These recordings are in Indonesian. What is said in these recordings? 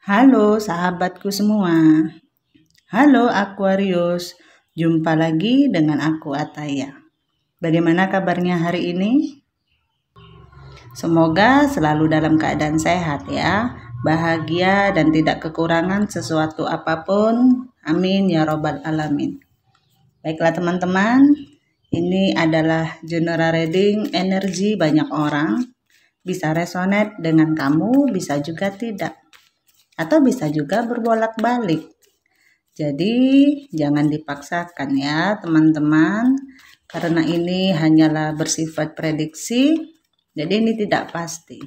Halo sahabatku semua. Halo Aquarius. Jumpa lagi dengan aku Ataya. Bagaimana kabarnya hari ini? Semoga selalu dalam keadaan sehat ya, bahagia dan tidak kekurangan sesuatu apapun. Amin ya robbal alamin. Baiklah teman-teman, ini adalah general reading energi banyak orang. Bisa resonate dengan kamu, bisa juga tidak. Atau bisa juga berbolak-balik. Jadi jangan dipaksakan ya teman-teman, karena ini hanyalah bersifat prediksi, jadi ini tidak pasti.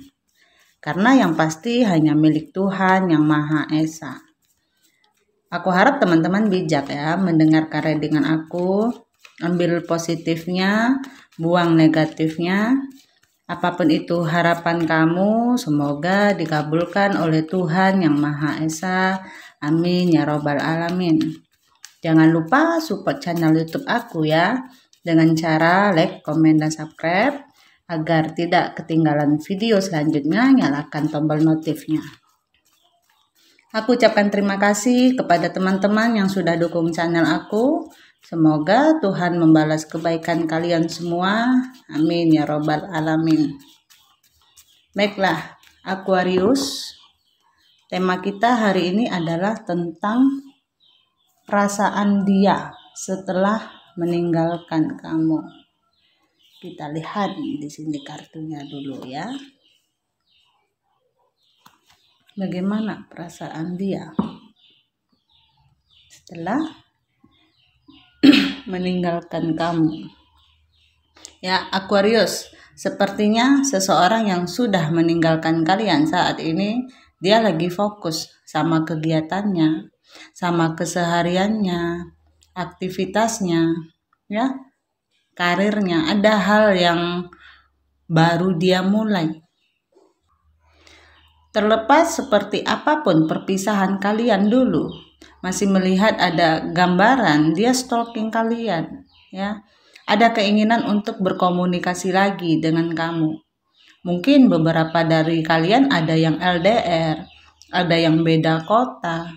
Karena yang pasti hanya milik Tuhan yang Maha Esa. Aku harap teman-teman bijak ya mendengarkan readingan aku, ambil positifnya, buang negatifnya. Apapun itu harapan kamu, semoga dikabulkan oleh Tuhan yang Maha Esa. Amin ya robbal alamin. Jangan lupa support channel YouTube aku ya, dengan cara like, komen, dan subscribe. Agar tidak ketinggalan video selanjutnya, nyalakan tombol notifnya. Aku ucapkan terima kasih kepada teman-teman yang sudah dukung channel aku. Semoga Tuhan membalas kebaikan kalian semua. Amin ya robbal alamin. Baiklah Aquarius, tema kita hari ini adalah tentang perasaan dia setelah meninggalkan kamu. Kita lihat di sini kartunya dulu ya. Bagaimana perasaan dia setelah meninggalkan kamu? Ya Aquarius, sepertinya seseorang yang sudah meninggalkan kalian saat ini, dia lagi fokus sama kegiatannya, sama kesehariannya, aktivitasnya, ya, karirnya. Ada hal yang baru dia mulai. Terlepas seperti apapun perpisahan kalian dulu, masih melihat ada gambaran dia stalking kalian, ya. Ada keinginan untuk berkomunikasi lagi dengan kamu. Mungkin beberapa dari kalian ada yang LDR, ada yang beda kota.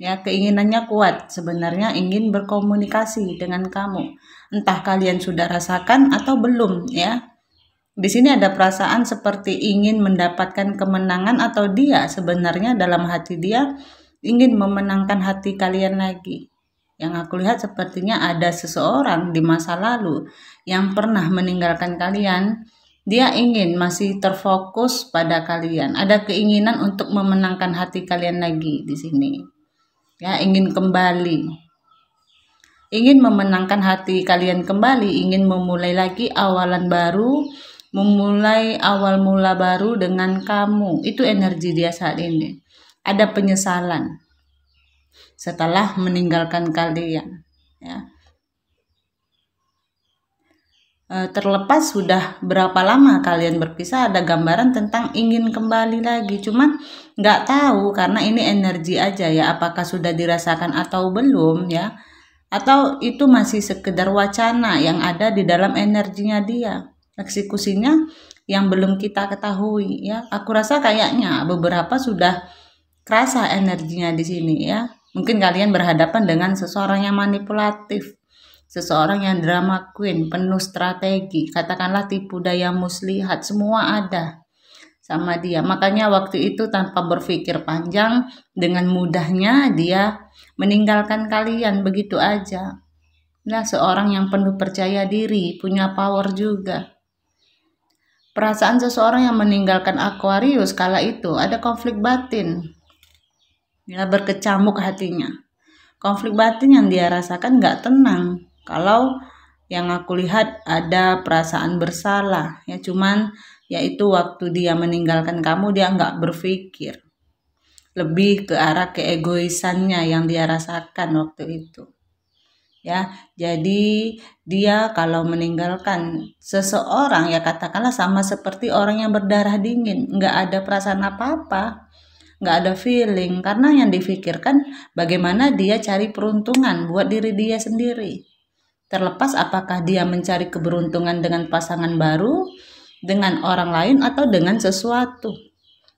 Ya, keinginannya kuat, sebenarnya ingin berkomunikasi dengan kamu. Entah kalian sudah rasakan atau belum, ya. Di sini ada perasaan seperti ingin mendapatkan kemenangan, atau dia sebenarnya dalam hati dia ingin memenangkan hati kalian lagi. Yang aku lihat sepertinya ada seseorang di masa lalu yang pernah meninggalkan kalian. Dia ingin masih terfokus pada kalian. Ada keinginan untuk memenangkan hati kalian lagi di sini. Ya, ingin kembali. Ingin memenangkan hati kalian kembali, ingin memulai lagi awalan baru, memulai awal mula baru dengan kamu. Itu energi dia saat ini. Ada penyesalan setelah meninggalkan kalian, ya. Terlepas sudah berapa lama kalian berpisah, ada gambaran tentang ingin kembali lagi. Cuman nggak tahu, karena ini energi aja ya, apakah sudah dirasakan atau belum ya, atau itu masih sekedar wacana yang ada di dalam energinya dia. Eksekusinya yang belum kita ketahui ya. Aku rasa kayaknya beberapa sudah kerasa energinya di sini ya. Mungkin kalian berhadapan dengan seseorang yang manipulatif, seseorang yang drama queen, penuh strategi, katakanlah tipu daya muslihat, semua ada sama dia. Makanya waktu itu tanpa berpikir panjang, dengan mudahnya dia meninggalkan kalian begitu aja. Nah, seorang yang penuh percaya diri, punya power juga. Perasaan seseorang yang meninggalkan Aquarius kala itu ada konflik batin. Ya, berkecamuk hatinya. Konflik batin yang dia rasakan nggak tenang. Kalau yang aku lihat ada perasaan bersalah, ya, cuman yaitu waktu dia meninggalkan kamu dia nggak berpikir. Lebih ke arah keegoisannya yang dia rasakan waktu itu. Ya, jadi dia kalau meninggalkan seseorang ya katakanlah sama seperti orang yang berdarah dingin, nggak ada perasaan apa-apa, nggak ada feeling, karena yang difikirkan bagaimana dia cari peruntungan buat diri dia sendiri. Terlepas apakah dia mencari keberuntungan dengan pasangan baru, dengan orang lain, atau dengan sesuatu.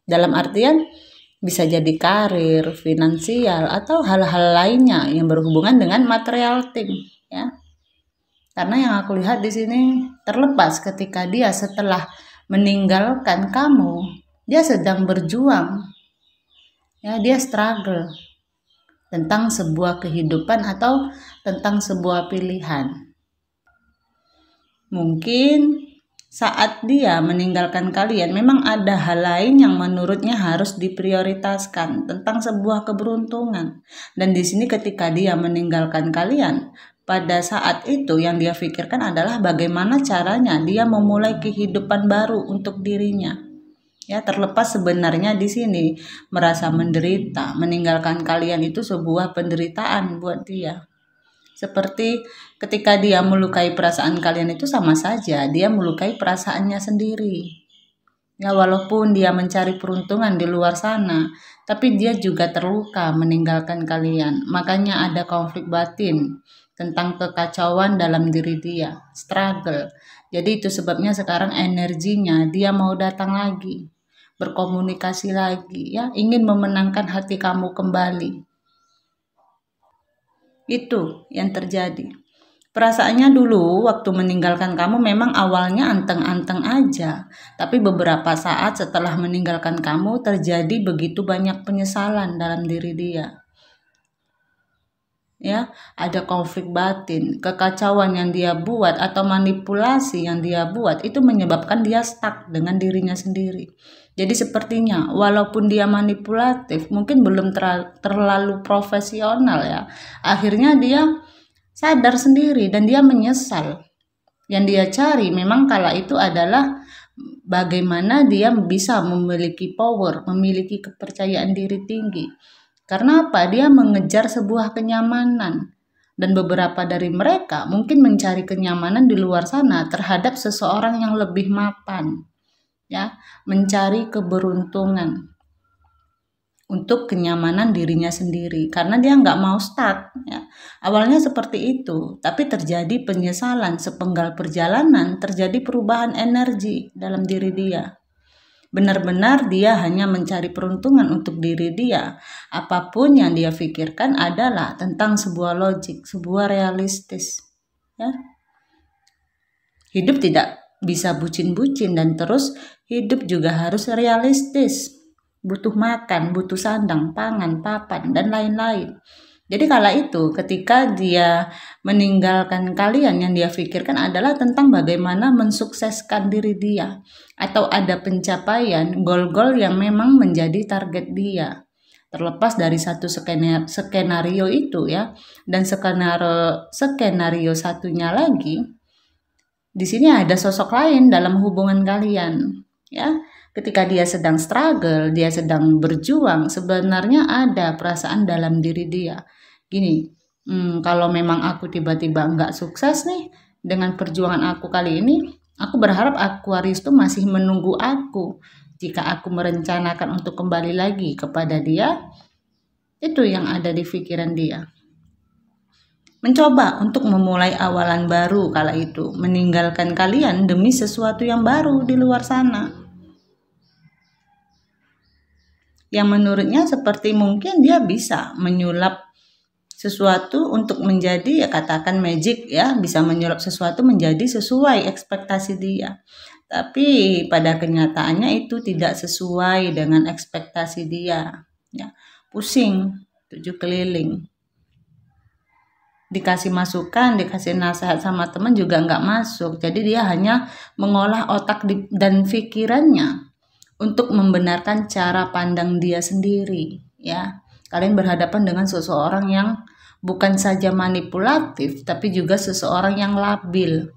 Dalam artian Bisa jadi karir, finansial, atau hal-hal lainnya yang berhubungan dengan material thing, ya. Karena yang aku lihat di sini terlepas ketika dia setelah meninggalkan kamu, dia sedang berjuang, ya, dia struggle tentang sebuah kehidupan atau tentang sebuah pilihan. Mungkin saat dia meninggalkan kalian, memang ada hal lain yang menurutnya harus diprioritaskan tentang sebuah keberuntungan. Dan di sini ketika dia meninggalkan kalian, pada saat itu yang dia pikirkan adalah bagaimana caranya dia memulai kehidupan baru untuk dirinya. Ya, terlepas sebenarnya di sini merasa menderita, meninggalkan kalian itu sebuah penderitaan buat dia. Seperti ketika dia melukai perasaan kalian itu sama saja dia melukai perasaannya sendiri. Ya, walaupun dia mencari peruntungan di luar sana, tapi dia juga terluka meninggalkan kalian. Makanya ada konflik batin tentang kekacauan dalam diri dia, struggle. Jadi itu sebabnya sekarang energinya dia mau datang lagi, berkomunikasi lagi, ya, ingin memenangkan hati kamu kembali. Itu yang terjadi. Perasaannya dulu waktu meninggalkan kamu memang awalnya anteng-anteng aja, tapi beberapa saat setelah meninggalkan kamu terjadi begitu banyak penyesalan dalam diri dia. Ya, ada konflik batin, kekacauan yang dia buat atau manipulasi yang dia buat itu menyebabkan dia stuck dengan dirinya sendiri. Jadi sepertinya walaupun dia manipulatif, mungkin belum terlalu profesional ya. Akhirnya dia sadar sendiri dan dia menyesal. Yang dia cari memang kala itu adalah bagaimana dia bisa memiliki power, memiliki kepercayaan diri tinggi. Karena apa? Dia mengejar sebuah kenyamanan. Dan beberapa dari mereka mungkin mencari kenyamanan di luar sana terhadap seseorang yang lebih mapan. Ya, mencari keberuntungan untuk kenyamanan dirinya sendiri karena dia nggak mau stuck, ya. Awalnya seperti itu, tapi terjadi penyesalan sepenggal perjalanan, terjadi perubahan energi dalam diri dia. Benar-benar dia hanya mencari peruntungan untuk diri dia. Apapun yang dia pikirkan adalah tentang sebuah logik, sebuah realistis, ya. Hidup tidak bisa bucin-bucin dan terus hidup juga harus realistis. Butuh makan, butuh sandang, pangan, papan, dan lain-lain. Jadi kala itu ketika dia meninggalkan kalian yang dia pikirkan adalah tentang bagaimana mensukseskan diri dia. Atau ada pencapaian goal-goal yang memang menjadi target dia. Terlepas dari satu skenario itu ya. Dan skenario satunya lagi. Di sini ada sosok lain dalam hubungan kalian, ya. Ketika dia sedang struggle, dia sedang berjuang, sebenarnya ada perasaan dalam diri dia. Gini, kalau memang aku tiba-tiba nggak sukses nih dengan perjuangan aku kali ini, aku berharap Aquarius itu masih menunggu aku. Jika aku merencanakan untuk kembali lagi kepada dia, itu yang ada di pikiran dia. Mencoba untuk memulai awalan baru kala itu, meninggalkan kalian demi sesuatu yang baru di luar sana. Yang menurutnya seperti mungkin dia bisa menyulap sesuatu untuk menjadi, ya katakan magic ya, bisa menyulap sesuatu menjadi sesuai ekspektasi dia. Tapi pada kenyataannya itu tidak sesuai dengan ekspektasi dia. Ya, pusing, 7 keliling. Dikasih masukan, dikasih nasihat sama teman juga nggak masuk. Jadi dia hanya mengolah otak dan pikirannya untuk membenarkan cara pandang dia sendiri. Ya, kalian berhadapan dengan seseorang yang bukan saja manipulatif, tapi juga seseorang yang labil.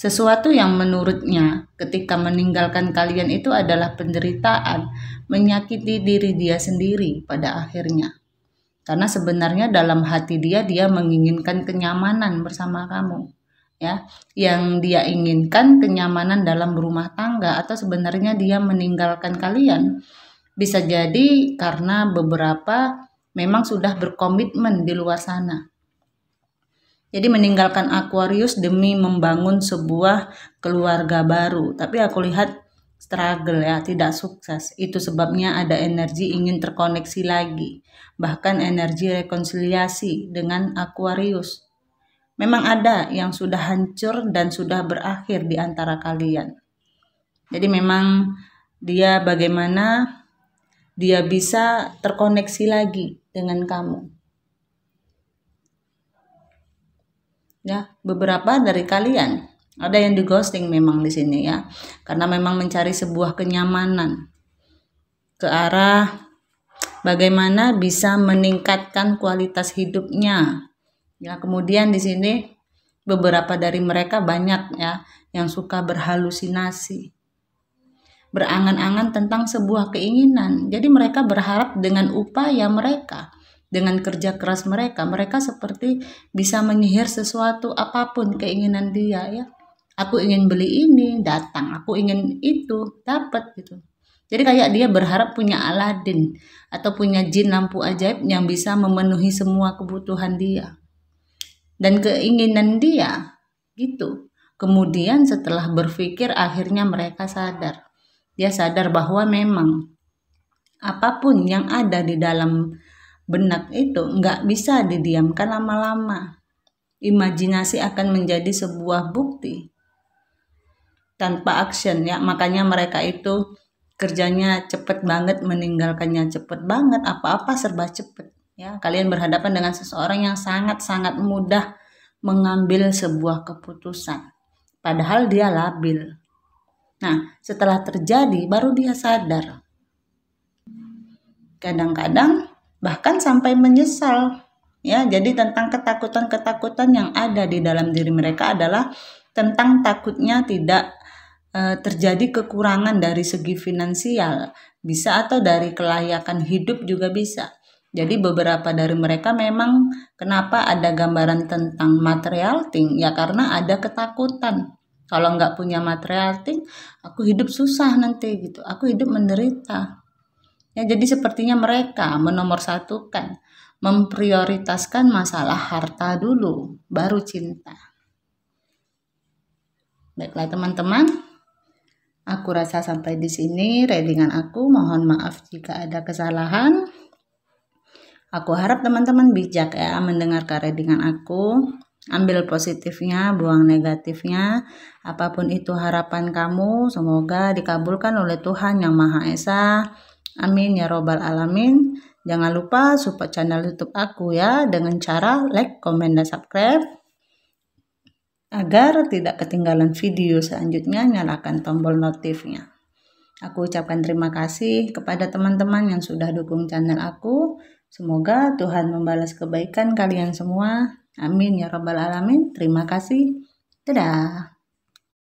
Sesuatu yang menurutnya ketika meninggalkan kalian itu adalah penderitaan, menyakiti diri dia sendiri pada akhirnya. Karena sebenarnya dalam hati dia menginginkan kenyamanan bersama kamu, ya. Yang dia inginkan kenyamanan dalam berumah tangga, atau sebenarnya dia meninggalkan kalian bisa jadi karena beberapa memang sudah berkomitmen di luar sana. Jadi meninggalkan Aquarius demi membangun sebuah keluarga baru. Tapi aku lihat struggle ya, tidak sukses. Itu sebabnya ada energi ingin terkoneksi lagi, bahkan energi rekonsiliasi dengan Aquarius. Memang ada yang sudah hancur dan sudah berakhir di antara kalian. Jadi memang dia bagaimana dia bisa terkoneksi lagi dengan kamu. Ya, beberapa dari kalian ada yang di ghosting memang di sini ya, karena memang mencari sebuah kenyamanan ke arah bagaimana bisa meningkatkan kualitas hidupnya. Ya, kemudian di sini beberapa dari mereka banyak ya yang suka berhalusinasi, berangan-angan tentang sebuah keinginan. Jadi mereka berharap dengan upaya mereka, dengan kerja keras mereka seperti bisa menyihir sesuatu apapun keinginan dia ya. Aku ingin beli ini, datang. Aku ingin itu, dapat gitu. Jadi kayak dia berharap punya Aladin atau punya jin lampu ajaib yang bisa memenuhi semua kebutuhan dia dan keinginan dia gitu. Kemudian setelah berpikir akhirnya mereka sadar. Dia sadar bahwa memang apapun yang ada di dalam benak itu nggak bisa didiamkan lama-lama. Imajinasi akan menjadi sebuah bukti tanpa action ya. Makanya mereka itu kerjanya cepet banget, meninggalkannya cepet banget, apa-apa serba cepet. Ya, kalian berhadapan dengan seseorang yang sangat-sangat mudah mengambil sebuah keputusan, padahal dia labil. Nah, setelah terjadi baru dia sadar. Kadang-kadang bahkan sampai menyesal. Ya, jadi tentang ketakutan-ketakutan yang ada di dalam diri mereka adalah tentang takutnya tidak terjadi kekurangan dari segi finansial, bisa atau dari kelayakan hidup juga bisa. Jadi beberapa dari mereka memang kenapa ada gambaran tentang material thing ya karena ada ketakutan. Kalau nggak punya material thing, aku hidup susah nanti gitu. Aku hidup menderita. Ya jadi sepertinya mereka menomorsatukan, memprioritaskan masalah harta dulu, baru cinta. Baiklah teman-teman, aku rasa sampai di sini readingan aku. Mohon maaf jika ada kesalahan. Aku harap teman-teman bijak ya mendengarkan readingan aku. Ambil positifnya, buang negatifnya. Apapun itu harapan kamu, semoga dikabulkan oleh Tuhan Yang Maha Esa. Amin ya robbal alamin. Jangan lupa support channel YouTube aku ya dengan cara like, komen, dan subscribe. Agar tidak ketinggalan video selanjutnya, nyalakan tombol notifnya. Aku ucapkan terima kasih kepada teman-teman yang sudah dukung channel aku. Semoga Tuhan membalas kebaikan kalian semua. Amin ya robbal alamin. Terima kasih. Dadah.